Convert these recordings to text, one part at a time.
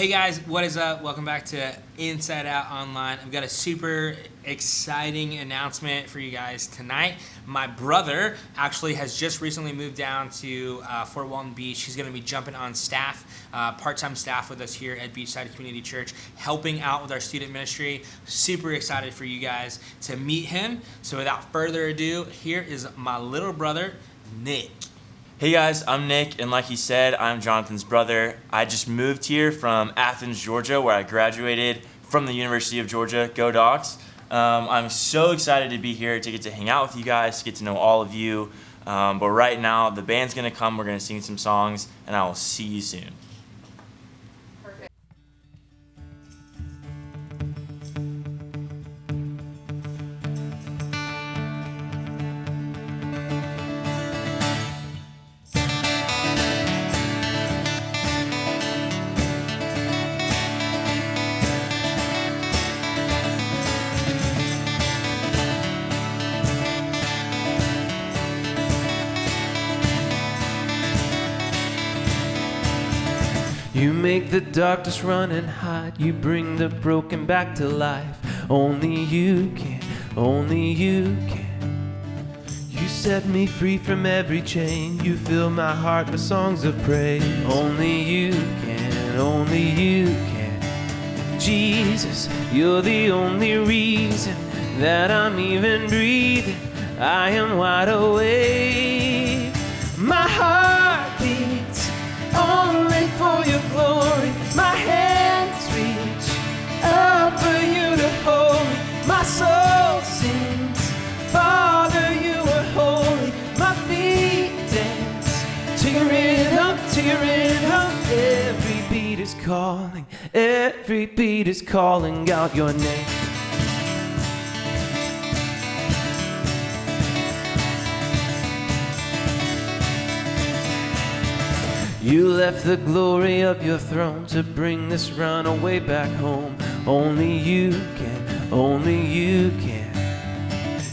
Hey guys, what is up? Welcome back to Inside Out Online. I've got a super exciting announcement for you guys tonight. My brother actually has just recently moved down to Fort Walton Beach. He's going to be jumping on staff, part-time staff with us here at Beachside Community Church, helping out with our student ministry. Super excited for you guys to meet him. So without further ado, here is my little brother, Nick. Hey guys, I'm Nick, and like he said, I'm Jonathan's brother. I just moved here from Athens, Georgia, where I graduated from the University of Georgia. Go Dogs! I'm so excited to be here to get to hang out with you guys, to get to know all of you. But right now, the band's going to come, we're going to sing some songs, and I will see you soon. You make the darkness run and hide. You bring the broken back to life. Only you can, only you can. You set me free from every chain. You fill my heart with songs of praise. Only you can, only you can. Jesus, you're the only reason that I'm even breathing. I am wide awake. My heart beats only for your glory. My hands reach up for you to hold me. My soul sings, Father, you are holy. My feet dance to your rhythm, to your rhythm. Every beat is calling, every beat is calling out your name. You left the glory of your throne to bring this runaway back home. Only you can, only you can.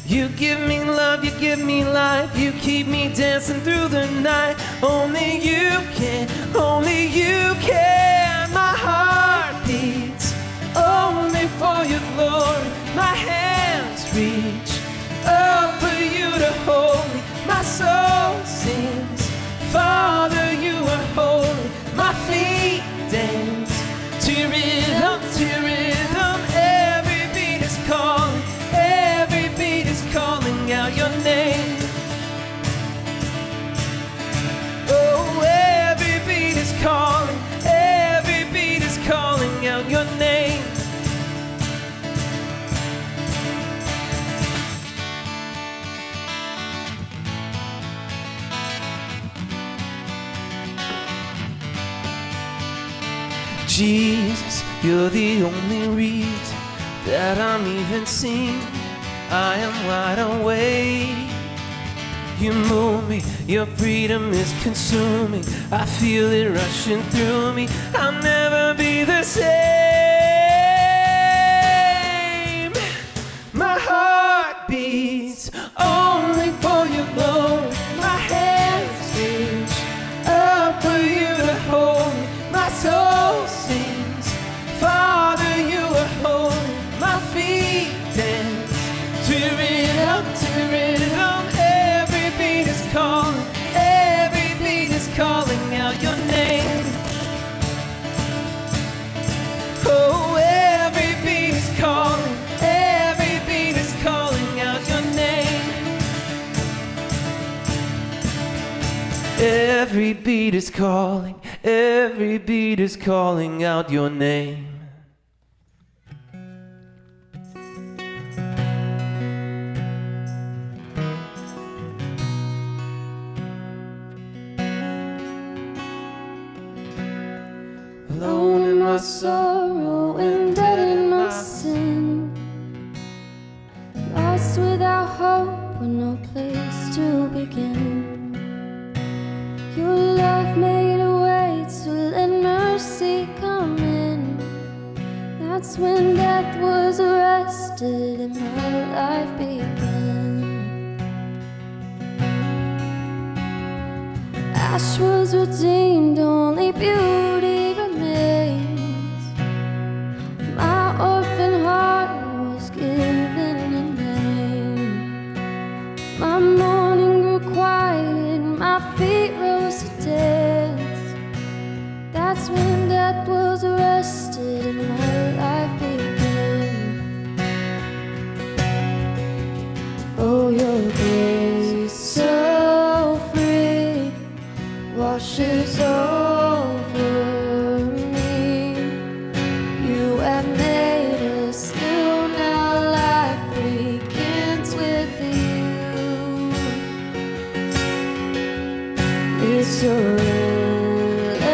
You give me love, you give me life. You keep me dancing through the night. Only you can, only you can. My heart beats only for your glory. My hands reach up for you to hold me. My soul sings, Father, you are holy. My feet dance to your rhythm, to your rhythm. Every beat is calling, every beat is calling out your name. Oh, every beat is calling, every beat is calling out your name. Jesus, you're the only reason that I'm even seen. I am wide awake. You move me, your freedom is consuming. I feel it rushing through me. I'll never be the same. My heart beats only for your glory. My hands reach up for you to hold me. My soul sings, Father, you are holy. My feet dance to your rhythm, to your rhythm. Every beat is calling, every beat is calling out your name. Oh, every beat is calling, every beat is calling out your name. Every beat is calling, every beat is calling out your name. Alone in my sorrow and dead in my sin, lost without hope with no place to begin. Your love made a way to let mercy come in. That's when death was arrested and my life began. Ash was redeemed, only beauty remained. that's when death was arrested and my life began. Oh, your grace so free washes over me. You have made us new, now life begins with you. It's your endless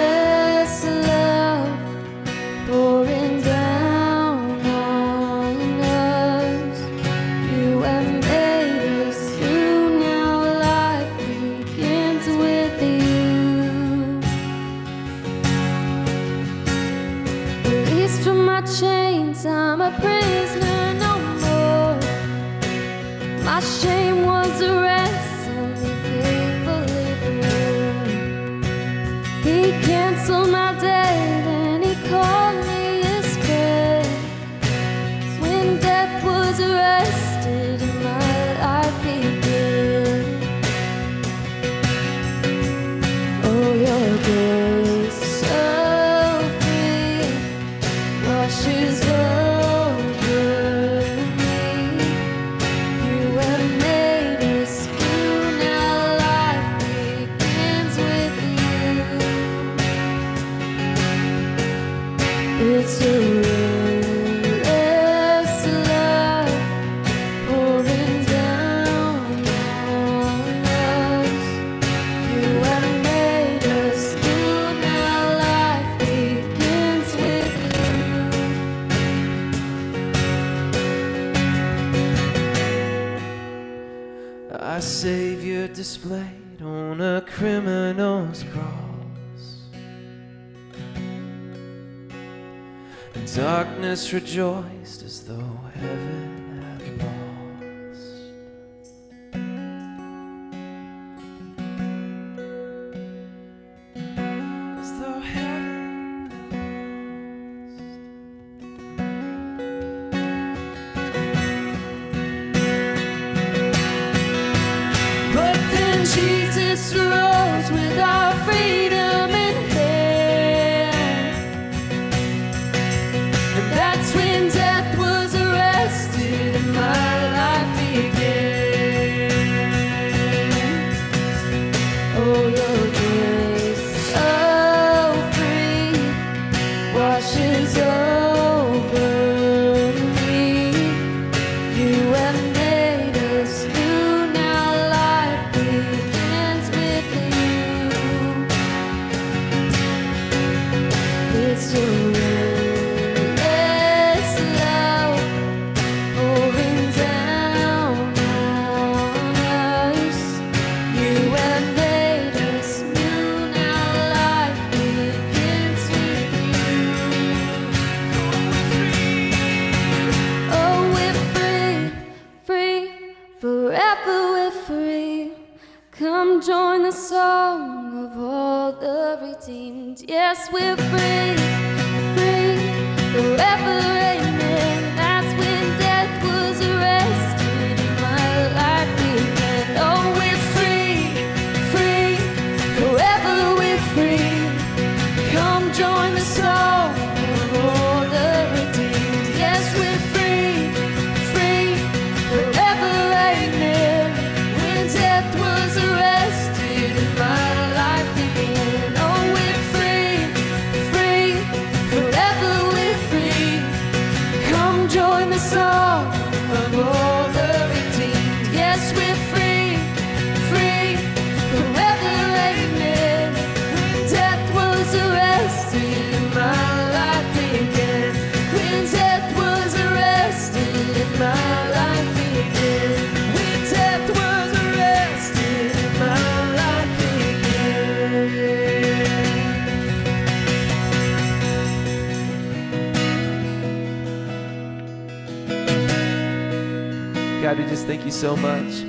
love pouring down on us. You have made us new, now life begins with you. Released from my chains, I'm a prisoner no more. My shame was a ransom he faithfully bore. He canceled my debt and he called me his friend. When death was arrested and my life began. Oh, your grace so free washes over me. You have made us new, now life begins with you. It's a endless love pouring down on us. You have made us new, now life begins with you. Our Savior displayed on a criminal's cross. Darkness rejoiced as though heaven had lost. As though heaven had lost. But then Jesus rose with our freedom in hand. And that's when death was arrested and my life began. Oh, your grace so free washes over me. You have made us new, now life begins with you. It's a endless love pouring down on us. You have made us new, now life begins with you. Oh, we're free, free, forever we're free. Come join the song of all the redeemed. Yes, we're free, free, forever, amen. That's when death was arrested and my life began. Oh, we're free, free, forever we're free. Come join the song of all the redeemed. Yes, we're free, free, forever, amen. When death was arrested and my life began. Oh, we're free, free, forever we're free. Come join the song of all the redeemed. Yes, we're free, free, forever, amen. When death was arrested and my life began. When death was arrested and my life began. When death was arrested and my life began. God, we just thank you so much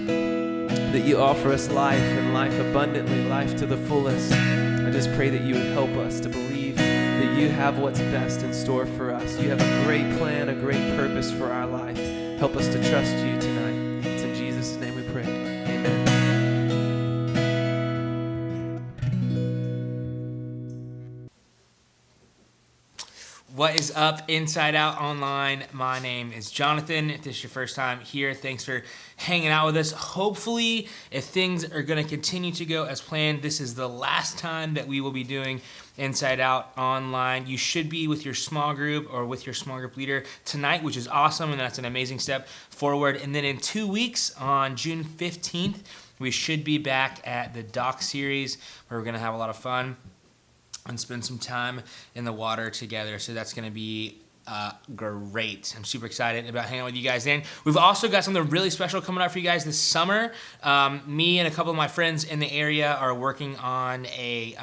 that you offer us life and life abundantly, life to the fullest. I just pray that you would help us to believe that you have what's best in store for us. You have a great plan, a great purpose for our life. Help us to trust you tonight. It's in Jesus' name we pray. Amen. What is up, Inside Out Online? My name is Jonathan. If this is your first time here, thanks for hanging out with us. Hopefully, if things are going to continue to go as planned, this is the last time that we will be doing Inside Out Online. You should be with your small group or with your small group leader tonight, which is awesome, and that's an amazing step forward. And then in 2 weeks, on June 15th, we should be back at the doc series where we're going to have a lot of fun and spend some time in the water together. So that's going to be great. I'm super excited about hanging out with you guys then. We've also got something really special coming up for you guys this summer. Me and a couple of my friends in the area are working on a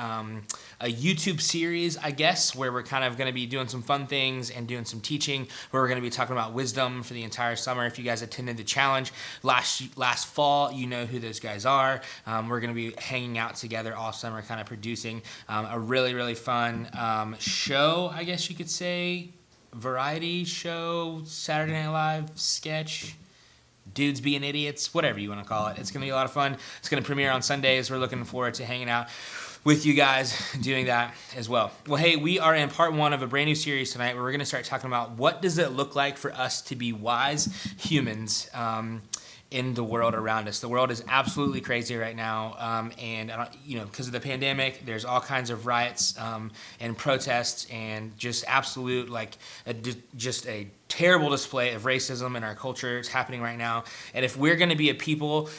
YouTube series, I guess, where we're kind of going to be doing some fun things and doing some teaching, where we're going to be talking about wisdom for the entire summer. If you guys attended the challenge last fall, you know who those guys are. We're going to be hanging out together all summer, kind of producing a really, really fun show, I guess you could say. Variety show, Saturday Night Live sketch, dudes being idiots, whatever you want to call it. It's going to be a lot of fun. It's going to premiere on Sundays. We're looking forward to hanging out with you guys doing that as well. Well, hey, we are in part 1 of a brand new series tonight where we're going to start talking about what does it look like for us to be wise humans in the world around us. The world is absolutely crazy right now, and because of the pandemic, there's all kinds of riots and protests and just absolute just a terrible display of racism in our culture. It's happening right now. And if we're going to be a people,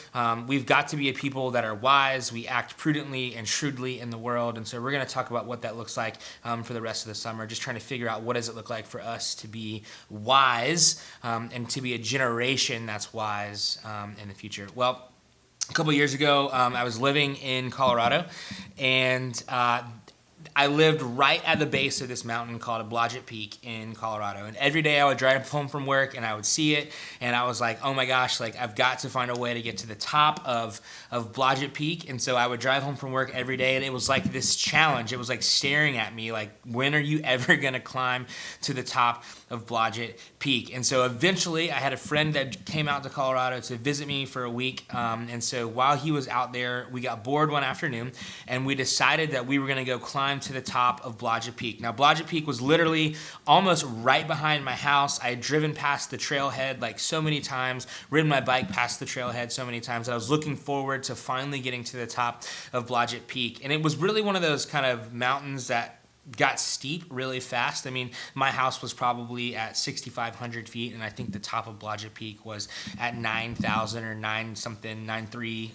we've got to be a people that are wise. We act prudently and shrewdly in the world. And so we're going to talk about what that looks like for the rest of the summer, just trying to figure out what does it look like for us to be wise and to be a generation that's wise in the future. Well, a couple years ago, I was living in Colorado, and I lived right at the base of this mountain called Blodgett Peak in Colorado. And every day I would drive home from work and I would see it. And I was like, oh my gosh, I've got to find a way to get to the top of Blodgett Peak. And so I would drive home from work every day. And it was like this challenge. It was like staring at me, like, when are you ever going to climb to the top of Blodgett Peak? And so eventually I had a friend that came out to Colorado to visit me for a week. And so while he was out there, we got bored one afternoon and we decided that we were going to go climb to the top of Blodgett Peak. Now, Blodgett Peak was literally almost right behind my house. I had driven past the trailhead so many times, ridden my bike past the trailhead so many times. I was looking forward to finally getting to the top of Blodgett Peak. And it was really one of those kind of mountains that got steep really fast. I mean, my house was probably at 6,500 feet, and I think the top of Blodgett Peak was at 9,000 or 9.3,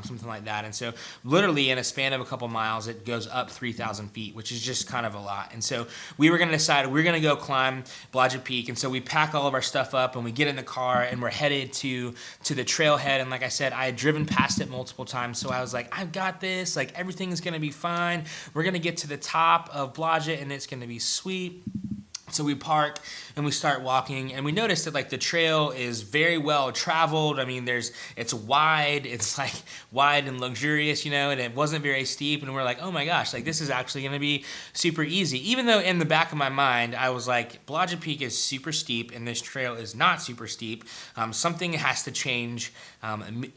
something like that. And so literally in a span of a couple miles, it goes up 3,000 feet, which is just kind of a lot. And so we were going to decide we're going to go climb Blodgett Peak. And so we pack all of our stuff up and we get in the car and we're headed to the trailhead. And like I said, I had driven past it multiple times. So I was like, I've got this, everything's going to be fine. We're going to get to the top of Blodgett and it's going to be sweet. So we park and we start walking and we notice that the trail is very well traveled. I mean, it's wide, it's wide and luxurious, and it wasn't very steep. And we're like, oh my gosh, this is actually going to be super easy. Even though in the back of my mind, I was like, Blodgett Peak is super steep and this trail is not super steep. Something has to change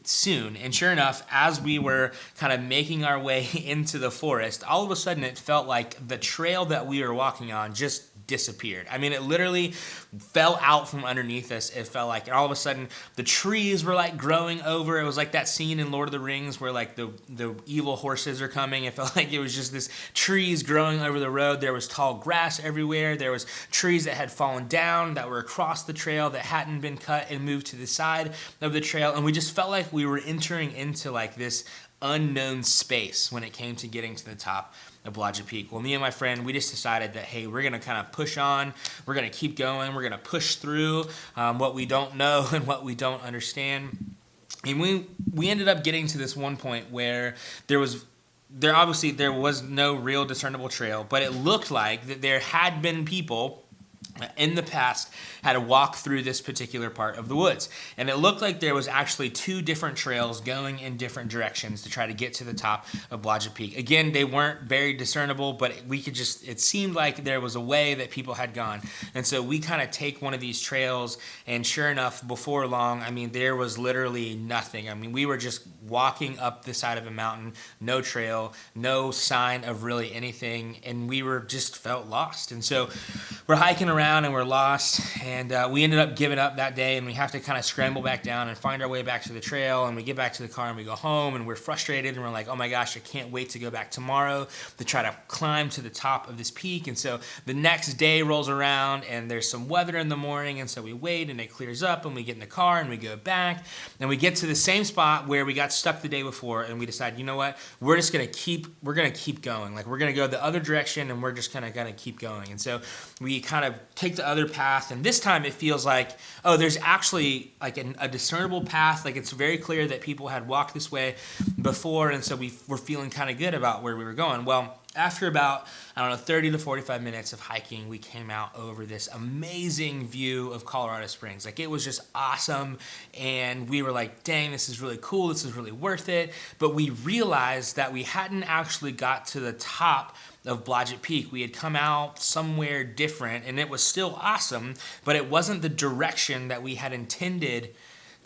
soon. And sure enough, as we were kind of making our way into the forest, all of a sudden it felt like the trail that we were walking on just disappeared. I mean, it literally fell out from underneath us. It felt like, and all of a sudden the trees were growing over. It was like that scene in Lord of the Rings where the evil horses are coming. It felt like it was just this trees growing over the road. There was tall grass everywhere. There was trees that had fallen down that were across the trail that hadn't been cut and moved to the side of the trail. And we just felt like we were entering into this unknown space when it came to getting to the top of Blodgett Peak. Well, me and my friend, we just decided that, hey, we're going to kind of push on. We're going to keep going. We're going to push through what we don't know and what we don't understand. And we ended up getting to this one point where there was no real discernible trail, but it looked like that there had been people in the past had to walk through this particular part of the woods. And it looked like there was actually 2 different trails going in different directions to try to get to the top of Blodgett Peak. Again, they weren't very discernible, but it seemed like there was a way that people had gone. And so we kind of take one of these trails, and sure enough, before long, I mean, there was literally nothing. I mean, we were just walking up the side of a mountain, no trail, no sign of really anything, and we were just felt lost. And so we're hiking around and we're lost, and we ended up giving up that day, and we have to kind of scramble back down and find our way back to the trail, and we get back to the car and we go home, and we're frustrated, and we're like, oh my gosh, I can't wait to go back tomorrow to try to climb to the top of this peak. And so the next day rolls around, and there's some weather in the morning, and so we wait, and it clears up, and we get in the car and we go back, and we get to the same spot where we got stuck the day before, and we decide, you know what, we're gonna keep going. Like, we're gonna go the other direction, and we're just gonna keep going. And so we kind of take the other path, and this time it feels like, oh, there's actually like a discernible path. Like, it's very clear that people had walked this way before, and so we're feeling kind of good about where we were going. Well, after about, 30 to 45 minutes of hiking, we came out over this amazing view of Colorado Springs. Like, it was just awesome, and we were like, dang, this is really cool, this is really worth it. But we realized that we hadn't actually got to the top of Blodgett Peak. We had come out somewhere different, and it was still awesome, but it wasn't the direction that we had intended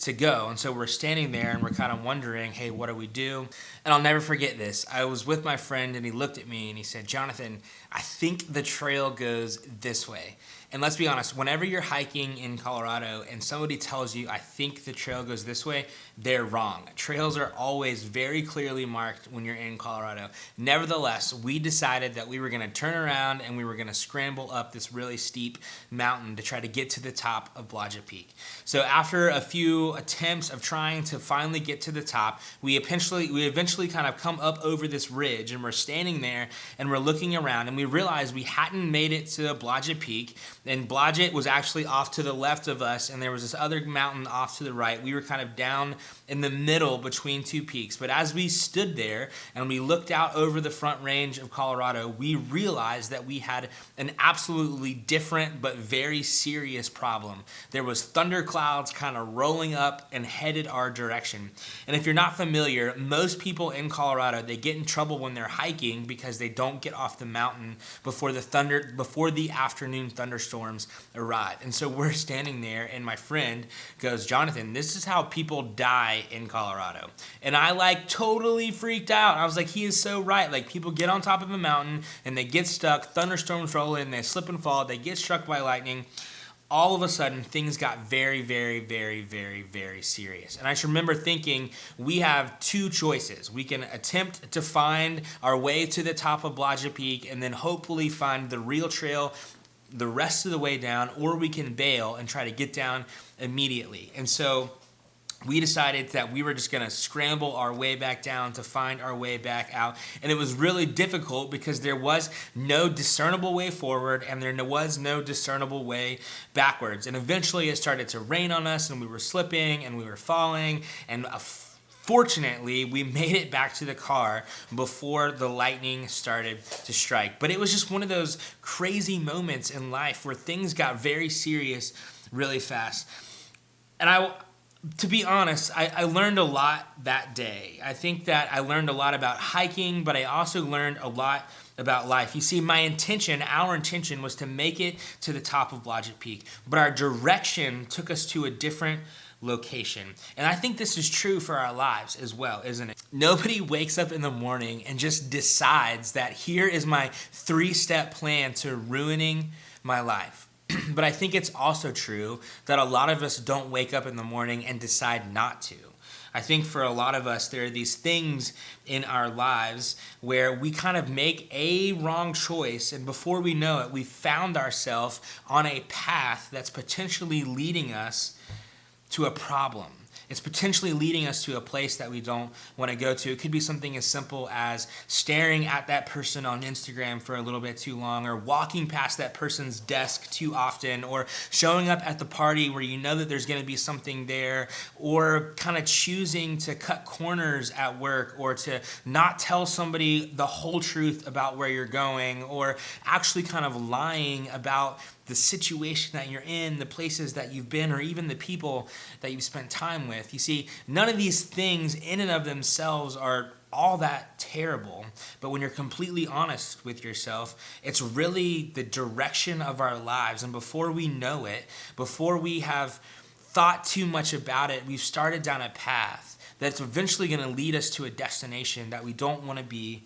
to go. And so we're standing there and we're kind of wondering, hey, what do we do? And I'll never forget this. I was with my friend, and he looked at me and he said, Jonathan, I think the trail goes this way. And let's be honest, whenever you're hiking in Colorado and somebody tells you, I think the trail goes this way, they're wrong. Trails are always very clearly marked when you're in Colorado. Nevertheless, we decided that we were going to turn around and we were going to scramble up this really steep mountain to try to get to the top of Blodgett Peak. So after a few attempts of trying to finally get to the top, we eventually kind of come up over this ridge, and we're standing there and we're looking around, and we realized we hadn't made it to Blodgett Peak. And Blodgett was actually off to the left of us, and there was this other mountain off to the right. We were kind of down in the middle between two peaks. But as we stood there and we looked out over the Front Range of Colorado, we realized that we had an absolutely different but very serious problem. There was thunderclouds kind of rolling up and headed our direction. And if you're not familiar, most people in Colorado, they get in trouble when they're hiking because they don't get off the mountain before the afternoon thunderstorms arrive. And so we're standing there, and my friend goes, Jonathan, this is how people die in Colorado. And I totally freaked out. I was like, he is so right. Like, people get on top of a mountain and they get stuck, thunderstorms roll in, they slip and fall, they get struck by lightning. All of a sudden, things got very, very, very, very, very serious. And I just remember thinking, we have two choices. We can attempt to find our way to the top of Blodgett Peak and then hopefully find the real trail the rest of the way down, or we can bail and try to get down immediately. And so we decided that we were just going to scramble our way back down to find our way back out. And it was really difficult because there was no discernible way forward, and there was no discernible way backwards. And eventually it started to rain on us, and we were slipping and we were falling, and fortunately, we made it back to the car before the lightning started to strike. But it was just one of those crazy moments in life where things got very serious really fast. And to be honest, I learned a lot that day. I think that I learned a lot about hiking, but I also learned a lot about life. You see, our intention was to make it to the top of Blodgett Peak, but our direction took us to a different location. And I think this is true for our lives as well, isn't it? Nobody wakes up in the morning and just decides that here is my 3-step plan to ruining my life. But I think it's also true that a lot of us don't wake up in the morning and decide not to. I think for a lot of us, there are these things in our lives where we kind of make a wrong choice, and before we know it, we found ourselves on a path that's potentially leading us to a problem. It's potentially leading us to a place that we don't want to go to. It could be something as simple as staring at that person on Instagram for a little bit too long, or walking past that person's desk too often, or showing up at the party where you know that there's going to be something there, or kind of choosing to cut corners at work, or to not tell somebody the whole truth about where you're going, or actually kind of lying about the situation that you're in, the places that you've been, or even the people that you've spent time with. You see, none of these things in and of themselves are all that terrible, but when you're completely honest with yourself, it's really the direction of our lives. And before we know it, before we have thought too much about it, we've started down a path that's eventually going to lead us to a destination that we don't want to be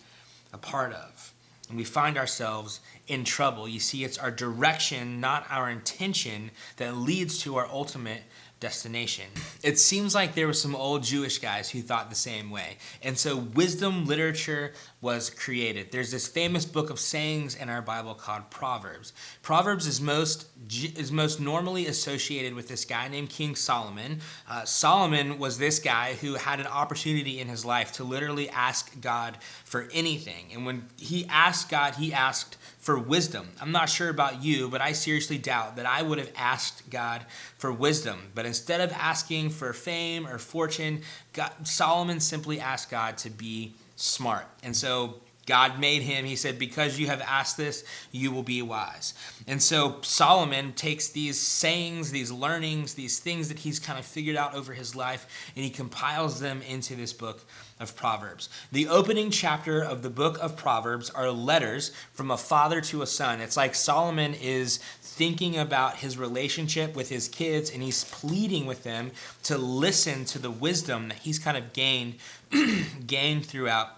a part of. and we find ourselves in trouble. You see, it's our direction, not our intention, that leads to our ultimate destination. It seems like there were some old Jewish guys who thought the same way. And so wisdom literature was created. There's this famous book of sayings in our Bible called Proverbs. Proverbs is most normally associated with this guy named King Solomon. Solomon was this guy who had an opportunity in his life to literally ask God for anything. And when he asked God, he asked for wisdom. I'm not sure about you, but I seriously doubt that I would have asked God for wisdom. But instead of asking for fame or fortune, Solomon simply asked God to be smart. And so God made him, he said, because you have asked this, you will be wise. And so Solomon takes these sayings, these learnings, these things that he's kind of figured out over his life, and he compiles them into this book of Proverbs. The opening chapter of the book of Proverbs are letters from a father to a son. It's like Solomon is thinking about his relationship with his kids, and he's pleading with them to listen to the wisdom that he's kind of gained throughout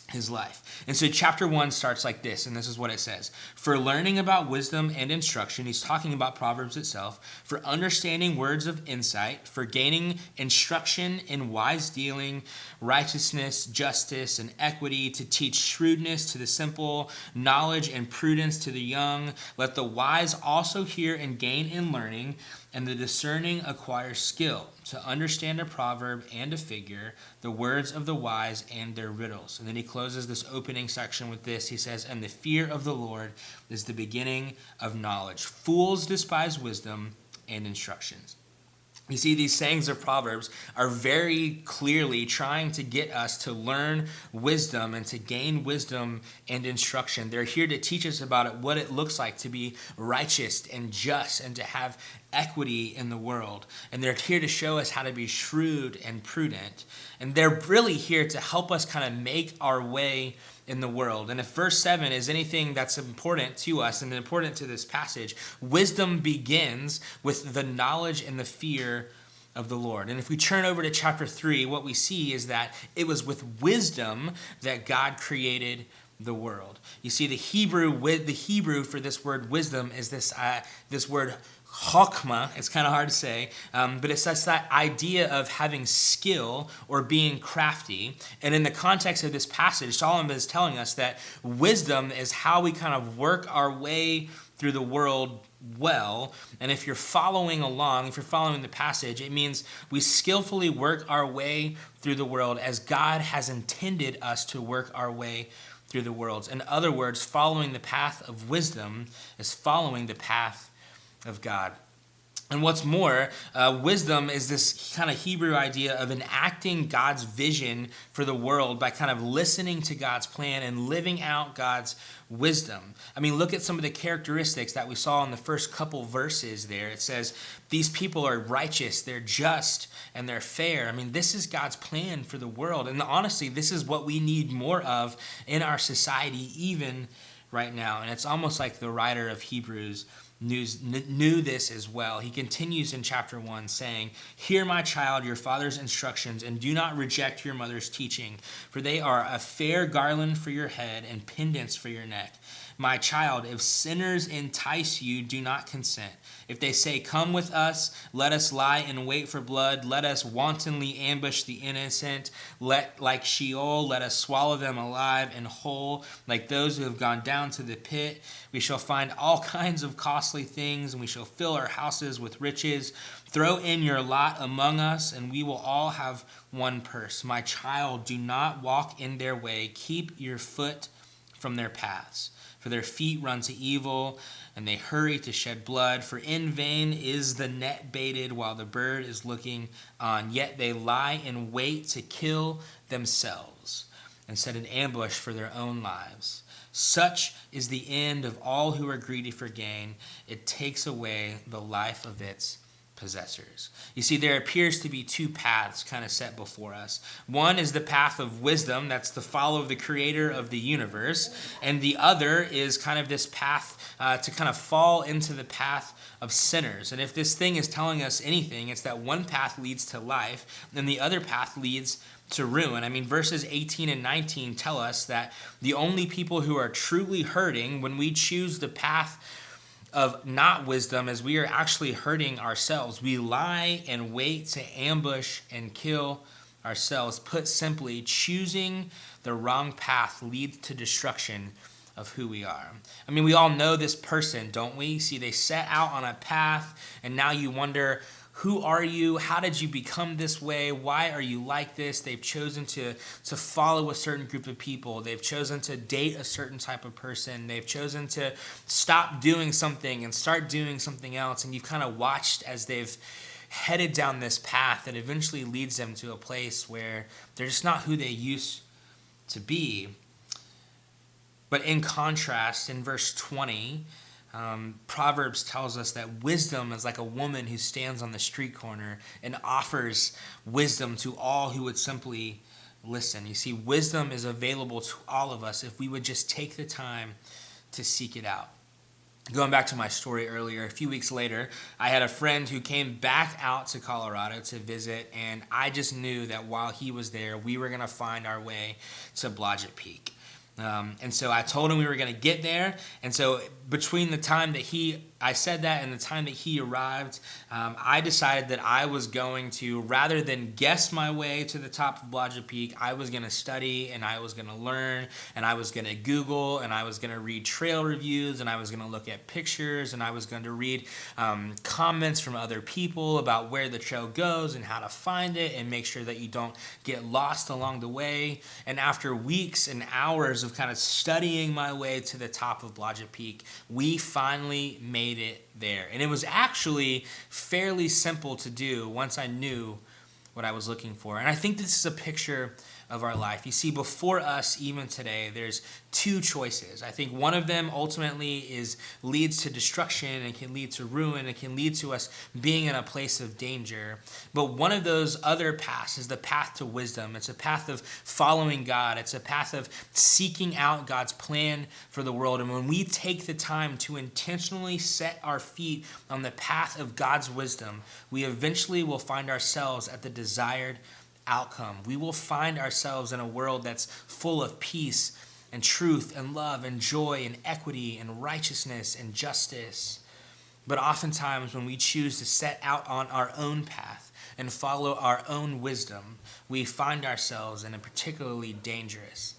his life. And so chapter 1 starts like this, and this is what it says. For learning about wisdom and instruction, he's talking about Proverbs itself, for understanding words of insight, for gaining instruction in wise dealing, righteousness, justice, and equity, to teach shrewdness to the simple, knowledge and prudence to the young. Let the wise also hear and gain in learning, and the discerning acquire skill, to understand a proverb and a figure, the words of the wise and their riddles. And then he closes this opening section with this. He says, and the fear of the Lord is the beginning of knowledge. Fools despise wisdom and instructions. You see, these sayings of Proverbs are very clearly trying to get us to learn wisdom and to gain wisdom and instruction. They're here to teach us about it, what it looks like to be righteous and just and to have equity in the world. And they're here to show us how to be shrewd and prudent. And they're really here to help us kind of make our way in the world. And if verse 7 is anything that's important to us and important to this passage, wisdom begins with the knowledge and the fear of the Lord. And if we turn over to chapter 3, what we see is that it was with wisdom that God created the world. You see, the Hebrew for this word wisdom is this word chokmah. It's kind of hard to say, but it's that idea of having skill or being crafty. And in the context of this passage, Solomon is telling us that wisdom is how we kind of work our way through the world well. And if you're following along, if you're following the passage, it means we skillfully work our way through the world as God has intended us to work our way through the world. In other words, following the path of wisdom is following the path of God. And what's more, wisdom is this kind of Hebrew idea of enacting God's vision for the world by kind of listening to God's plan and living out God's wisdom. I mean, look at some of the characteristics that we saw in the first couple verses there. It says, these people are righteous, they're just, and they're fair. I mean, this is God's plan for the world. And honestly, this is what we need more of in our society, even right now. And it's almost like the writer of Hebrews knew this as well. He continues in chapter 1 saying, hear, my child, your father's instructions, and do not reject your mother's teaching, for they are a fair garland for your head and pendants for your neck. My child, if sinners entice you, do not consent. If they say, come with us, let us lie in wait for blood, let us wantonly ambush the innocent, like Sheol, let us swallow them alive and whole, like those who have gone down to the pit. We shall find all kinds of costly things, and we shall fill our houses with riches. Throw in your lot among us, and we will all have one purse. My child, do not walk in their way. Keep your foot from their paths. For their feet run to evil, and they hurry to shed blood. For in vain is the net baited while the bird is looking on. Yet they lie in wait to kill themselves and set an ambush for their own lives. Such is the end of all who are greedy for gain. It takes away the life of its possessors. You see, there appears to be two paths kind of set before us. One is the path of wisdom, that's the follow of the creator of the universe, and the other is kind of this path to kind of fall into the path of sinners. And if this thing is telling us anything, it's that one path leads to life, and the other path leads to ruin. I mean, verses 18 and 19 tell us that the only people who are truly hurting when we choose the path of not wisdom is we are actually hurting ourselves. We lie and wait to ambush and kill ourselves. Put simply, choosing the wrong path leads to destruction of who we are. I mean, we all know this person, don't we? See, they set out on a path, and now you wonder, who are you? How did you become this way? Why are you like this? They've chosen to follow a certain group of people. They've chosen to date a certain type of person. They've chosen to stop doing something and start doing something else. And you've kind of watched as they've headed down this path that eventually leads them to a place where they're just not who they used to be. But in contrast, in verse 20, Proverbs tells us that wisdom is like a woman who stands on the street corner and offers wisdom to all who would simply listen. You see, wisdom is available to all of us if we would just take the time to seek it out. Going back to my story earlier, a few weeks later, I had a friend who came back out to Colorado to visit, and I just knew that while he was there, we were going to find our way to Blodgett Peak. And so I told him we were going to get there. And so between the time that I said that and the time that he arrived, I decided that I was going to, rather than guess my way to the top of Blodgett Peak, I was going to study and I was going to learn and I was going to Google and I was going to read trail reviews and I was going to look at pictures and I was going to read comments from other people about where the trail goes and how to find it and make sure that you don't get lost along the way. And after weeks and hours of kind of studying my way to the top of Blodgett Peak, we finally made it there. And it was actually fairly simple to do once I knew what I was looking for. And I think this is a picture of our life. You see, before us, even today, there's two choices. I think one of them ultimately leads to destruction and can lead to ruin. It can lead to us being in a place of danger. But one of those other paths is the path to wisdom. It's a path of following God. It's a path of seeking out God's plan for the world. And when we take the time to intentionally set our feet on the path of God's wisdom, we eventually will find ourselves at the desired outcome. We will find ourselves in a world that's full of peace and truth and love and joy and equity and righteousness and justice. But oftentimes when we choose to set out on our own path and follow our own wisdom, we find ourselves in a particularly dangerous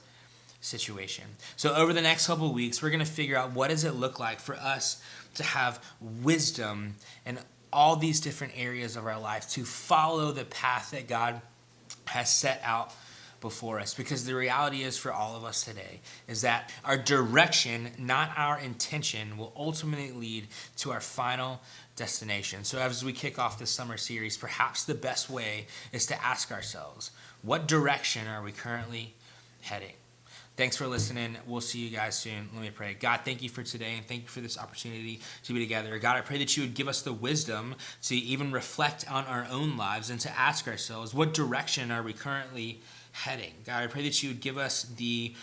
situation. So over the next couple of weeks, we're going to figure out what does it look like for us to have wisdom in all these different areas of our life, to follow the path that God has set out before us. Because the reality is for all of us today is that our direction, not our intention, will ultimately lead to our final destination. So as we kick off this summer series, perhaps the best way is to ask ourselves, what direction are we currently heading? Thanks for listening. We'll see you guys soon. Let me pray. God, thank you for today, and thank you for this opportunity to be together. God, I pray that you would give us the wisdom to even reflect on our own lives and to ask ourselves, what direction are we currently heading? God, I pray that you would give us the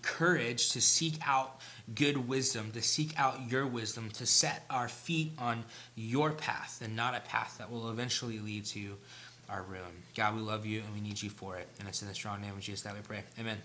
courage to seek out good wisdom, to seek out your wisdom, to set our feet on your path and not a path that will eventually lead to our ruin. God, we love you and we need you for it. And it's in the strong name of Jesus that we pray. Amen.